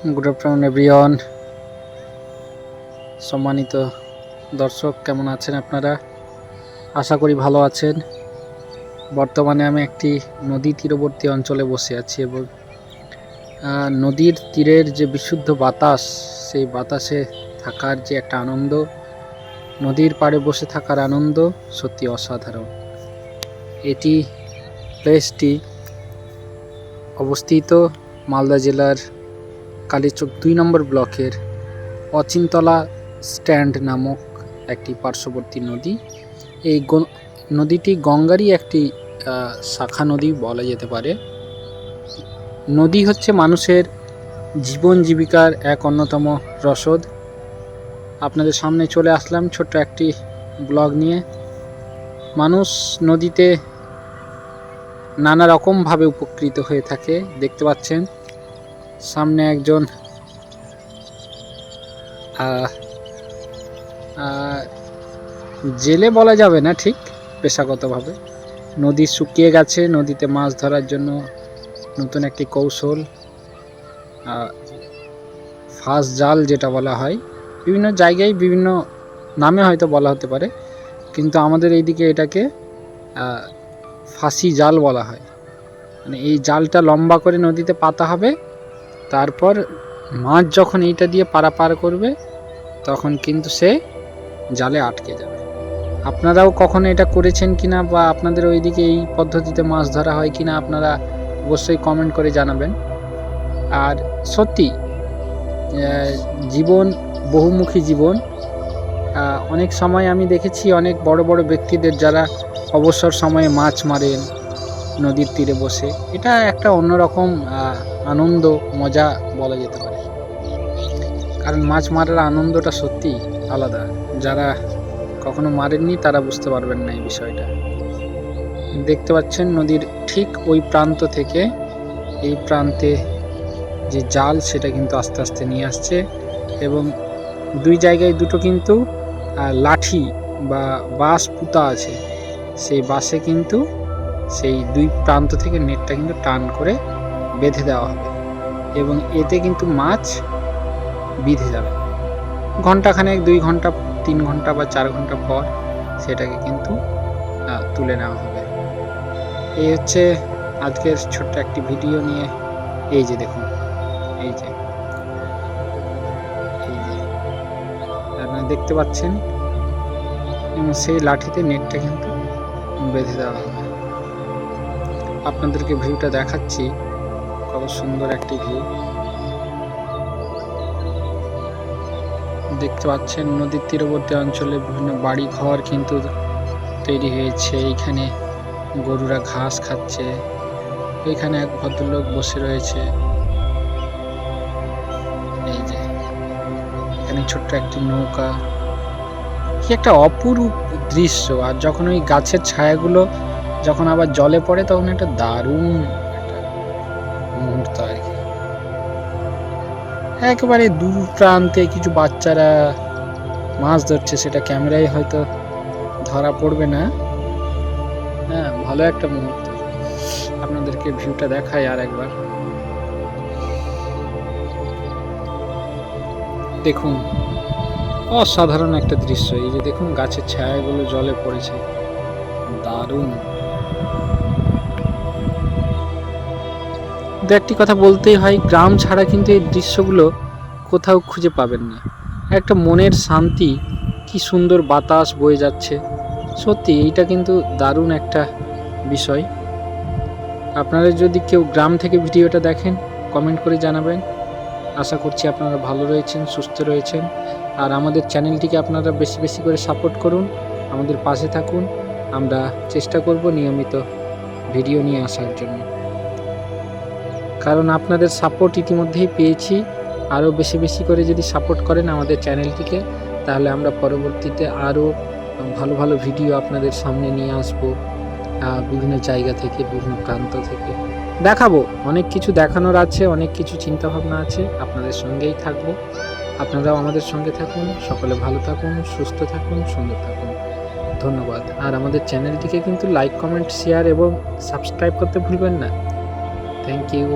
Good afternoon everyone. সম্মানিত দর্শক, কেমন আছেন আপনারা? আশা করি ভালো আছেন। বর্তমানে আমি একটি নদী তীরবর্তী অঞ্চলে বসে আছি এবং নদীর তীরের যে বিশুদ্ধ বাতাস, সেই বাতাসে থাকার যে একটা আনন্দ, নদীর পাড়ে বসে থাকার আনন্দ সত্যি অসাধারণ। এটি প্লেসটি অবস্থিত মালদা জেলার কালীচক 2 নম্বর ব্লকের অচিনতলা স্ট্যান্ড নামক একটি পার্শ্ববর্তী নদী। এই নদীটি গঙ্গারই একটি শাখা নদী বলা যেতে পারে। নদী হচ্ছে মানুষের জীবন জীবিকার এক অন্যতম রসদ। আপনাদের সামনে চলে আসলাম ছোট্ট একটি ব্লগ নিয়ে। মানুষ নদীতে নানা রকমভাবে উপকৃত হয়ে থাকে। দেখতে পাচ্ছেন সামনে একজন জেলে বলা যাবে না ঠিক, পেশাগতভাবে নদী শুকিয়ে গেছে, নদীতে মাছ ধরার জন্য নতুন একটি কৌশল, ফাঁস জাল যেটা বলা হয়, বিভিন্ন জায়গায় বিভিন্ন নামে হয়তো বলা হতে পারে, কিন্তু আমাদের এইদিকে এটাকে ফাঁসি জাল বলা হয়। মানে এই জালটা লম্বা করে নদীতে পাতা হবে, তারপর মাছ যখন এইটা দিয়ে পারাপার করবে তখন কিন্তু সে জালে আটকে যাবে। আপনারাও কখনো এটা করেছেন কিনা বা আপনাদের ওইদিকে এই পদ্ধতিতে মাছ ধরা হয় কিনা আপনারা অবশ্যই কমেন্ট করে জানাবেন। আর সত্যি জীবন বহুমুখী জীবন। অনেক সময় আমি দেখেছি অনেক বড় বড় ব্যক্তিদের যারা অবসর সময়ে মাছ মারেন নদীর তীরে বসে, এটা একটা অন্যরকম আনন্দ মজা বলা যেতে পারে। কারণ মাছ মারার আনন্দটা সত্যি আলাদা। যারা কখনো মারেননি তারা বুঝতে পারবেন না এই বিষয়টা। দেখতে পাচ্ছেন নদীর ঠিক ওই প্রান্ত থেকে এই প্রান্তে যে জাল সেটা কিন্তু আস্তে আস্তে নিয়ে আসছে, এবং দুই জায়গায় দুটো কিন্তু লাঠি বা বাঁশ পুঁতা আছে। সেই বাঁশে কিন্তু সেই দুই প্রান্ত থেকে নেটটা কিন্তু টান করে বেঁধে দেওয়া হবে, এবং এতে কিন্তু মাছ বিঁধে যাবে। ঘন্টাখানেক, 2 ঘন্টা, 3 ঘন্টা বা 4 ঘন্টা পর সেটাকে কিন্তু তুলে নেওয়া হবে। এই হচ্ছে আজকের ছোট্ট একটি ভিডিও নিয়ে। এই যে দেখুন, এই যে আপনারা দেখতে পাচ্ছেন, এবং সেই লাঠিতে নেটটা কিন্তু বেঁধে দেওয়া হবে। আপনাদেরকে ভিউটা দেখাচ্ছি, কত সুন্দর একটি ভিউ। দেখতে পাচ্ছেন নদীর তীরবর্তী অঞ্চলে বিভিন্ন বাড়ি ঘর কিন্তু তৈরি হয়েছে। এইখানে গরুরা ঘাস খাচ্ছে, এখানে এক ভদ্রলোক বসে রয়েছে। এই যে এখানে ছোট্ট একটি নৌকা, কি একটা অপরূপ দৃশ্য। আর যখন ওই গাছের ছায়াগুলো যখন আবার জলে পড়ে তখন একটা দারুণ একটা মুহূর্ত আর কি। একেবারে দূর প্রান্তে কিছু বাচ্চারা মাছ ধরছে, সেটা ক্যামেরায় হয়তো ধরা পড়বে না। হ্যাঁ, ভালো একটা মুহূর্ত। আপনাদেরকে ভিউটা দেখাই আর একবার। দেখুন, অসাধারণ একটা দৃশ্য। এই যে দেখুন গাছের ছায়াগুলো জলে পড়েছে, দারুণ। দু একটি কথা বলতেই হয়, গ্রাম ছাড়া কিন্তু এই দৃশ্যগুলো কোথাও খুঁজে পাবেন না। একটা মনের শান্তি, কি সুন্দর বাতাস বয়ে যাচ্ছে, সত্যি এইটা কিন্তু দারুণ একটা বিষয়। আপনারা যদি কেউ গ্রাম থেকে ভিডিওটা দেখেন কমেন্ট করে জানাবেন। আশা করছি আপনারা ভালো রয়েছেন, সুস্থ রয়েছেন। আর আমাদের চ্যানেলটিকে আপনারা বেশি বেশি করে সাপোর্ট করুন, আমাদের পাশে থাকুন। আমরা চেষ্টা করব নিয়মিত ভিডিও নিয়ে আসার জন্য, কারণ আপনাদের সাপোর্ট ইতিমধ্যেই পেয়েছি। আরও বেশি বেশি করে যদি সাপোর্ট করেন আমাদের চ্যানেলটিকে, তাহলে আমরা পরবর্তীতে আরও ভালো ভালো ভিডিও আপনাদের সামনে নিয়ে আসব। বিভিন্ন জায়গা থেকে, বিভিন্ন প্রান্ত থেকে দেখাবো। অনেক কিছু দেখানোর আছে, অনেক কিছু চিন্তাভাবনা আছে। আপনাদের সঙ্গেই থাকবো, আপনারাও আমাদের সঙ্গে থাকুন। সকলে ভালো থাকুন, সুস্থ থাকুন, সুন্দর থাকুন। ধন্যবাদ। আর আমাদের চ্যানেলটিকে কিন্তু লাইক, কমেন্ট, শেয়ার এবং সাবস্ক্রাইব করতে ভুলবেন না। Thank you.